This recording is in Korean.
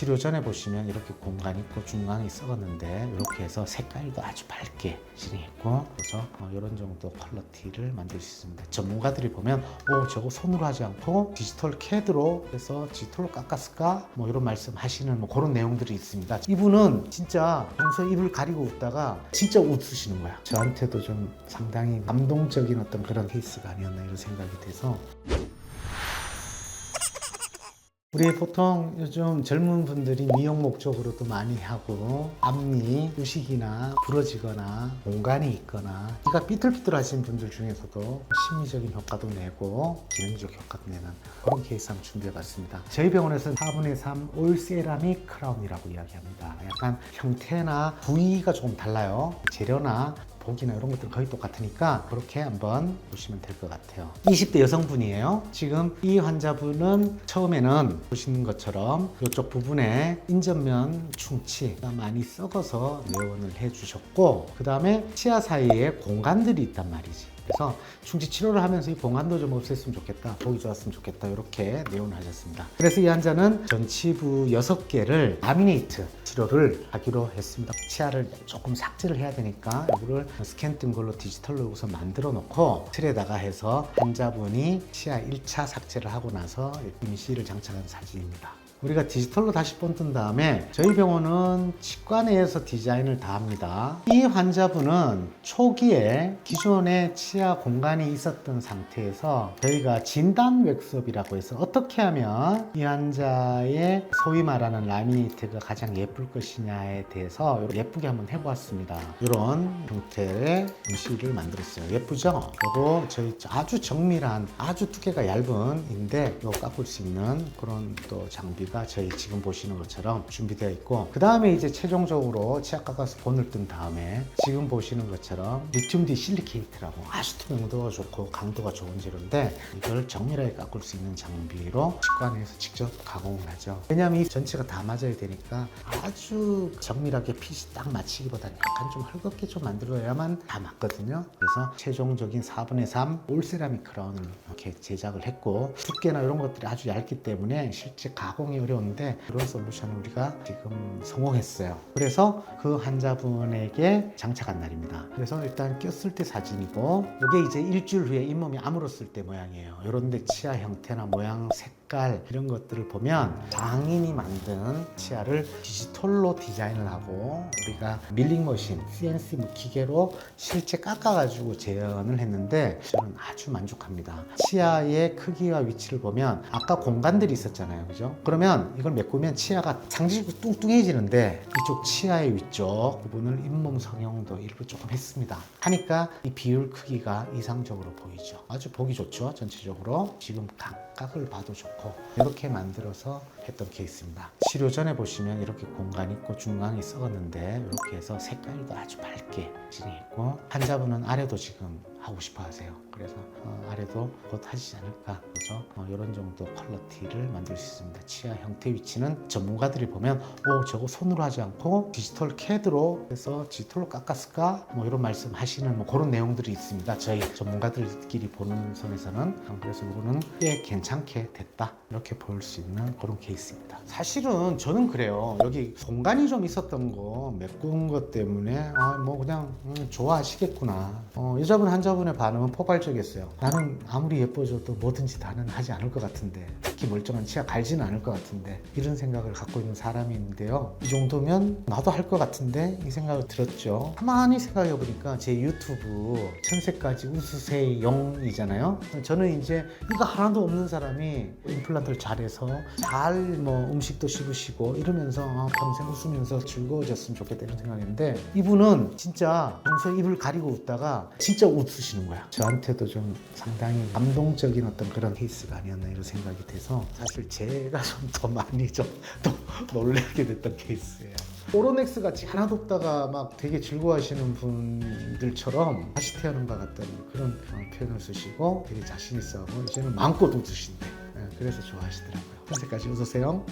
치료 전에 보시면 이렇게 공간 있고 중앙이 썩었는데 이렇게 해서 색깔도 아주 밝게 진행했고, 그래서 이런 정도 퀄리티를 만들 수 있습니다. 전문가들이 보면 저거 손으로 하지 않고 디지털 CAD로 해서 디지털로 깎았을까? 뭐 이런 말씀 하시는 뭐 그런 내용들이 있습니다. 이분은 진짜 평소에 입을 가리고 웃다가 진짜 웃으시는 거야. 저한테도 좀 상당히 감동적인 어떤 그런 케이스가 아니었나 이런 생각이 돼서. 우리 보통 요즘 젊은 분들이 미용 목적으로도 많이 하고, 앞니, 휴식이나 부러지거나 공간이 있거나 귀가 삐뚤삐뚤하신 분들 중에서도 심리적인 효과도 내고 기능적 효과도 내는 그런 케이스 한번 준비해봤습니다. 저희 병원에서는 4분의 3 올 세라믹 크라운이라고 이야기합니다. 약간 형태나 부위가 조금 달라요. 재료나 보기나 이런 것들은 거의 똑같으니까 그렇게 한번 보시면 될 것 같아요. 20대 여성분이에요. 지금 이 환자분은 처음에는 보시는 것처럼 이쪽 부분에 인전면 충치가 많이 썩어서 내원을 해주셨고, 그 다음에 치아 사이에 공간들이 있단 말이지. 그래서 충치 치료를 하면서 이 공간도 좀 없앴으면 좋겠다, 보기 좋았으면 좋겠다, 이렇게 내원을 하셨습니다. 그래서 이 환자는 전치부 6개를 라미네이트 치료를 하기로 했습니다. 치아를 조금 삭제를 해야 되니까 이거를 스캔 뜬 걸로 디지털로 우선 만들어 놓고 틀에다가 해서 환자분이 치아 1차 삭제를 하고 나서 임시를 장착한 사진입니다. 우리가 디지털로 다시 본뜬 다음에 저희 병원은 치과 내에서 디자인을 다 합니다. 이 환자분은 초기에 기존에 치아 공간이 있었던 상태에서 저희가 진단 웩스업이라고 해서 어떻게 하면 이 환자의 소위 말하는 라미네이트가 가장 예쁠 것이냐에 대해서 예쁘게 한번 해보았습니다. 이런 형태의 응시를 만들었어요. 예쁘죠? 그리고 저희 아주 정밀한, 아주 두께가 얇은 인데 이거 깎을 수 있는 그런 또 장비가 저희 지금 보시는 것처럼 준비되어 있고, 그 다음에 이제 최종적으로 치아 깎아서 본을 뜬 다음에 지금 보시는 것처럼 리튬 디실리케이트라고 아주 투명도가 좋고 강도가 좋은 재료인데, 이걸 정밀하게 깎을 수 있는 장비로 치과 내에서 직접 가공을 하죠. 왜냐하면 이 전체가 다 맞아야 되니까 아주 정밀하게 핏이 딱 맞추기보다는 약간 좀 헐겁게 좀 만들어야만 다 맞거든요. 그래서 최종적인 4분의 3 올세라믹 크라운을 이렇게 제작을 했고, 두께나 이런 것들이 아주 얇기 때문에 실제 가공이 어려운데 그런 솔루션을 우리가 지금 성공했어요. 그래서 그 환자분에게 장착한 날입니다. 그래서 일단 꼈을 때 사진이고, 이게 이제 일주일 후에 잇몸이 아물었을 때 모양이에요. 이런 데 치아 형태나 모양, 색깔 이런 것들을 보면 장인이 만든 치아를 디지털로 디자인을 하고 우리가 밀링 머신, CNC 기계로 실제 깎아가지고 재현을 했는데 저는 아주 만족합니다. 치아의 크기와 위치를 보면 아까 공간들이 있었잖아요, 그죠? 그러면 이걸 메꾸면 치아가 상식으로 뚱뚱해지는데 이쪽 치아의 위쪽 부분을 잇몸 성형도 일부 조금 했습니다. 하니까 이 비율 크기가 이상적으로 보이죠. 아주 보기 좋죠. 전체적으로 지금 각각을 봐도 좋고 이렇게 만들어서 했던 케이스입니다. 치료 전에 보시면 이렇게 공간 있고 중앙이 썩었는데 이렇게 해서 색깔도 아주 밝게 진행했고, 환자분은 아래도 지금 하고 싶어 하세요. 그래서 아래도 곧 하시지 않을까. 그래서 이런 정도 퀄리티를 만들 수 있습니다. 치아 형태 위치는 전문가들이 보면 저거 손으로 하지 않고 디지털 CAD로 해서 디지털로 깎았을까? 뭐 이런 말씀 하시는 뭐 그런 내용들이 있습니다. 저희 전문가들끼리 보는 선에서는. 그래서 이거는 꽤 괜찮게 됐다, 이렇게 볼 수 있는 그런 케이스입니다. 사실은 저는 그래요. 여기 공간이 좀 있었던 거 메꾼 것 때문에 뭐 그냥 좋아하시겠구나. 여자분 환자분의 반응은 포괄적이었어요. 나는 아무리 예뻐져도 뭐든지 다는 하지 않을 것 같은데, 특히 멀쩡한 치아 갈지는 않을 것 같은데, 이런 생각을 갖고 있는 사람인데요. 이 정도면 나도 할 것 같은데 이 생각을 들었죠. 가만히 생각해 보니까 제 유튜브 천세까지 웃으세요 영이잖아요. 저는 이제 이거 하나도 없는 사람이 임플란트를 잘해서 잘 뭐 음식도 씹으시고 이러면서 평생 웃으면서 즐거워졌으면 좋겠다 이런 생각인데, 이분은 진짜 평소에 입을 가리고 웃다가 진짜 웃으시는 거야. 저한테도 좀 상당히 감동적인 어떤 그런 케이스가 아니었나 이런 생각이 돼서 사실 제가 좀 더 많이 좀 또 놀라게 됐던 케이스예요. 오로넥스 같이 하나도 없다가 막 되게 즐거워하시는 분들처럼 다시 태어난 것 같다는 그런 표현을 쓰시고 되게 자신 있어하고 이제는 마음껏 웃으신대. 그래서 좋아하시더라고요. 현재까지 웃으세요.